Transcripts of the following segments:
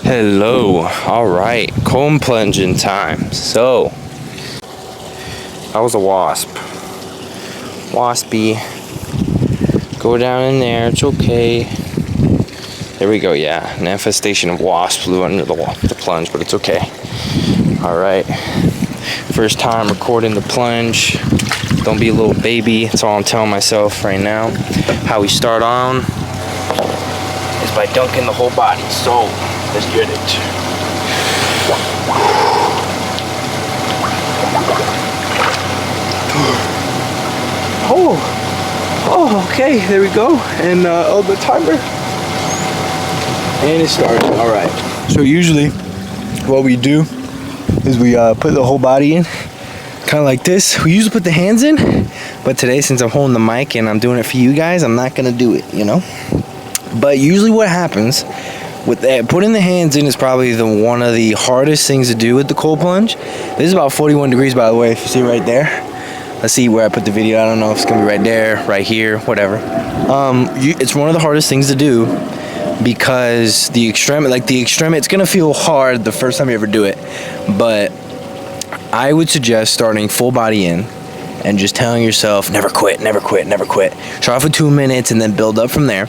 Hello. Alright, comb plunging time. So, that was a wasp. Waspy. Go down in there, it's okay. There we go, yeah. An infestation of wasps flew under the plunge, but it's okay. Alright. First time recording the plunge. Don't be a little baby. That's all I'm telling myself right now. How we start on is by dunking the whole body. So, let's get it. Oh, okay, there we go. And the timer. And it started. All right. So usually, what we do is we put the whole body in, kind of like this. We usually put the hands in, but today, since I'm holding the mic and I'm doing it for you guys, I'm not gonna do it, you know. But usually, what happens with that, putting the hands in is probably one of the hardest things to do with the cold plunge. This is about 41 degrees, by the way, if you see right there. Let's see where I put the video. I don't know if it's gonna be right there, right here, whatever. It's one of the hardest things to do because the extremity, it's gonna feel hard the first time you ever do it. But I would suggest starting full body in and just telling yourself, never quit, never quit, never quit. Try off for 2 minutes and then build up from there.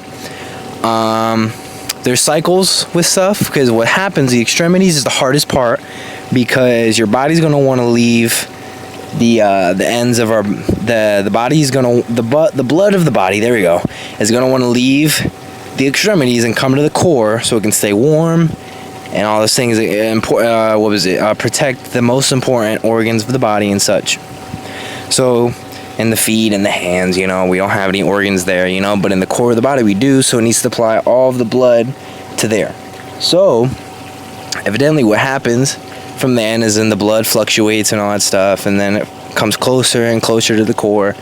There's cycles with stuff because what happens, the extremities is the hardest part because your body's gonna want to leave the ends of the body's gonna the blood of the body, there we go, is gonna want to leave the extremities and come to the core so it can stay warm and all those things. Protect the most important organs of the body and such. So in the feet and the hands, you know, we don't have any organs there, you know, but in the core of the body we do, so it needs to supply all of the blood to there. So evidently what happens from the end is then the blood fluctuates and all that stuff, and then it comes closer and closer to the core.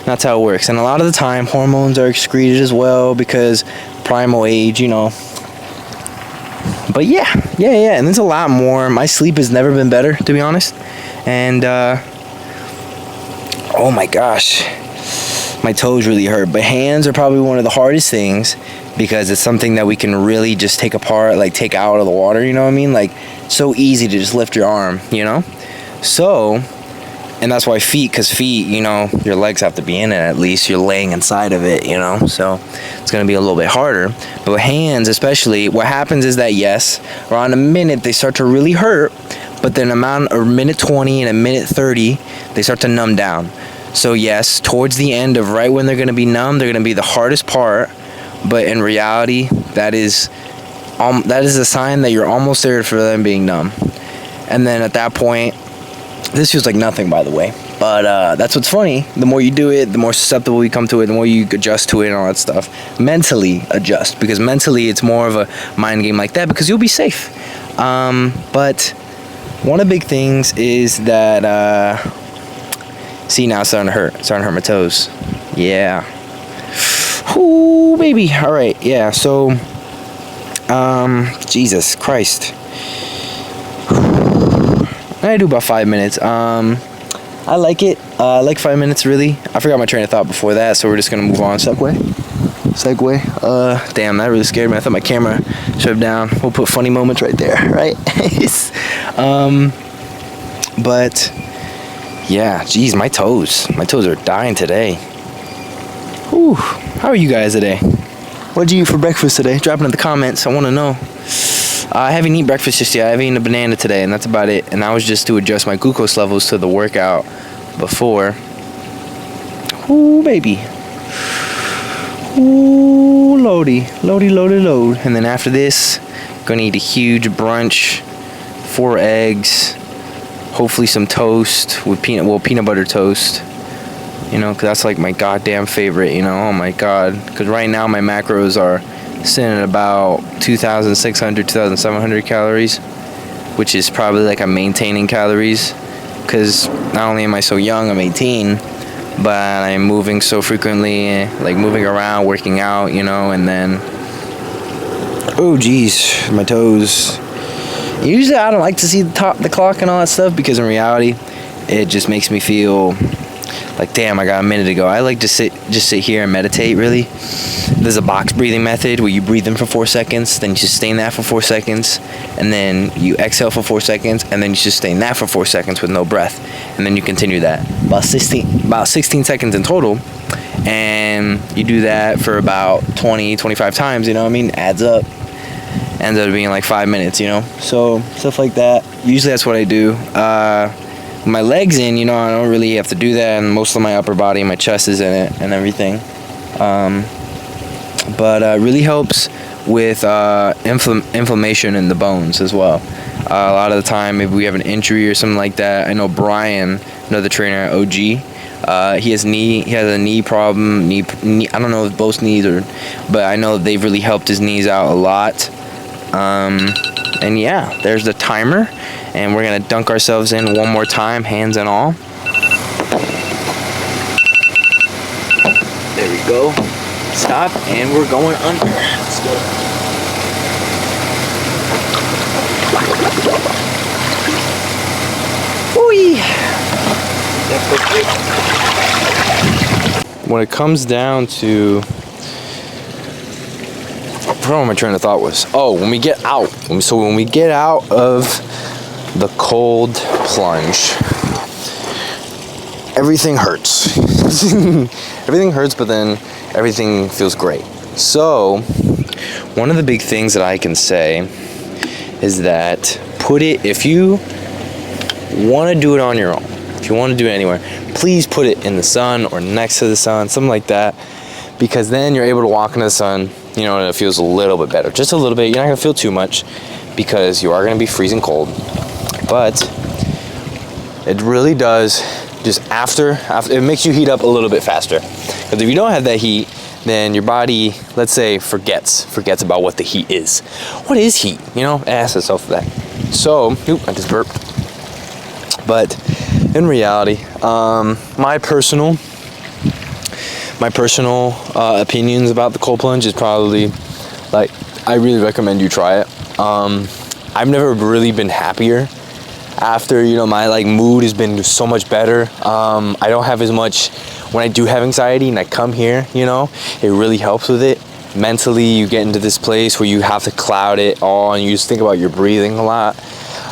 That's how it works. And a lot of the time hormones are excreted as well because primal age, you know. But yeah, and there's a lot more. My sleep has never been better, to be honest. And oh my gosh, my toes really hurt. But hands are probably one of the hardest things because it's something that we can really just take apart, like take out of the water, you know what I mean? Like, so easy to just lift your arm, you know? So, and that's why feet, because feet, you know, your legs have to be in it at least. You're laying inside of it, you know? So it's going to be a little bit harder. But with hands especially, what happens is that, yes, around a minute they start to really hurt, but then a minute 20 and a minute 30, they start to numb down. So yes, towards the end of right when they're going to be numb, they're going to be the hardest part. But in reality, that is a sign that you're almost there for them being numb. And then at that point, this feels like nothing, by the way. But that's what's funny. The more you do it, the more susceptible you come to it, the more you adjust to it and all that stuff. Mentally adjust, because mentally it's more of a mind game like that because you'll be safe. But one of the big things is that, see, now it's starting to hurt. It's starting to hurt my toes. Yeah. Ooh, baby. All right. Yeah. So, Jesus Christ. I do about 5 minutes. I like it. I like 5 minutes, really. I forgot my train of thought before that, so we're just gonna move on. Segway. Damn, that really scared me. I thought my camera shut down. We'll put funny moments right there, right? But yeah, geez, my toes are dying today. Whew. How are you guys today? What did you eat for breakfast today? Drop it in the comments. I want to know. I haven't eaten breakfast just yet. I haven't eaten a banana today, and that's about it. And that was just to adjust my glucose levels to the workout before. Ooh, baby. Ooh, loady. And then after this, gonna eat a huge brunch, 4 eggs, hopefully some toast with peanut butter toast. You know, because that's like my goddamn favorite, you know. Oh my god. Because right now my macros are sitting at about 2,600, 2,700 calories, which is probably like I'm maintaining calories. Because not only am I so young, I'm 18, but I'm moving so frequently, like moving around, working out, you know, and then, oh geez, my toes. Usually I don't like to see the clock and all that stuff because in reality, it just makes me feel like, damn, I got a minute to go. I like to just sit here and meditate, really. There's a box breathing method where you breathe in for 4 seconds, then you sustain that for 4 seconds, and then you exhale for 4 seconds, and then you sustain that for 4 seconds with no breath, and then you continue that. About 16 seconds in total, and you do that for about 20-25 times, you know what I mean? Adds up. Ends up being like 5 minutes, you know? So, stuff like that. Usually that's what I do. My legs in, you know, I don't really have to do that, and most of my upper body, my chest is in it and everything. But really helps with inflammation in the bones as well. A lot of the time, maybe we have an injury or something like that. I know Brian, another trainer at OG, he has a knee problem. I don't know if both knees but I know they've really helped his knees out a lot. And yeah, there's the timer. And we're gonna dunk ourselves in one more time, hands and all. There we go. Stop, and we're going under. Let's go. Whee! When it comes down to, I forgot what my train of thought was. Oh, when we get out. So when we get out of the cold plunge, everything hurts. Everything hurts, but then everything feels great. So one of the big things that I can say is that if you want to do it on your own, if you want to do it anywhere, please put it in the sun or next to the sun, something like that, because then you're able to walk in the sun, you know, and it feels a little bit better, just a little bit. You're not gonna feel too much because you are gonna be freezing cold. But it really does, just after it makes you heat up a little bit faster. Because if you don't have that heat, then your body, let's say, forgets about what the heat is. What is heat? You know, it asks itself that. So, I just burped. But in reality, my personal opinions about the cold plunge is probably, like, I really recommend you try it. I've never really been happier after, you know, my mood has been so much better. I don't have as much when I do have anxiety and I come here, you know, it really helps with it. Mentally, you get into this place where you have to cloud it all and you just think about your breathing a lot.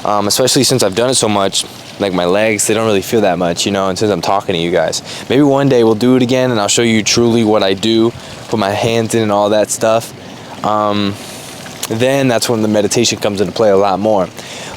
Especially since I've done it so much, like my legs, they don't really feel that much, you know, and since I'm talking to you guys. Maybe one day we'll do it again and I'll show you truly what I do, put my hands in and all that stuff. Then that's when the meditation comes into play a lot more.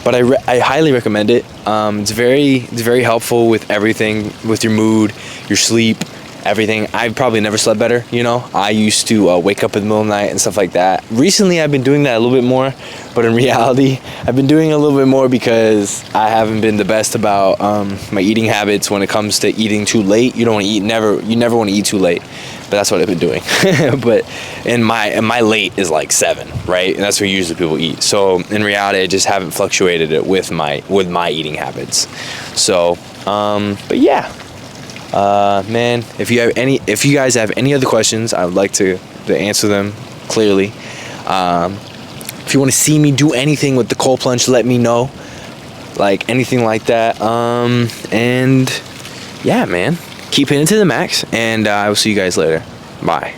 But I highly recommend it. It's very helpful with everything, with your mood, your sleep, everything. I've probably never slept better, you know. I used to wake up in the middle of the night and stuff like that. Recently, I've been doing that a little bit more, but in reality, I've been doing it a little bit more because I haven't been the best about my eating habits when it comes to eating too late. You don't want to eat, you never want to eat too late. But that's what I've been doing. But my late is like 7, right? And that's where usually people eat. So in reality, I just haven't fluctuated it with my eating habits. So, but yeah, man, if you guys have any other questions, I would like to answer them clearly. If you want to see me do anything with the cold plunge, let me know. Like anything like that. And yeah, man. Keep hitting to the max, and I will see you guys later. Bye.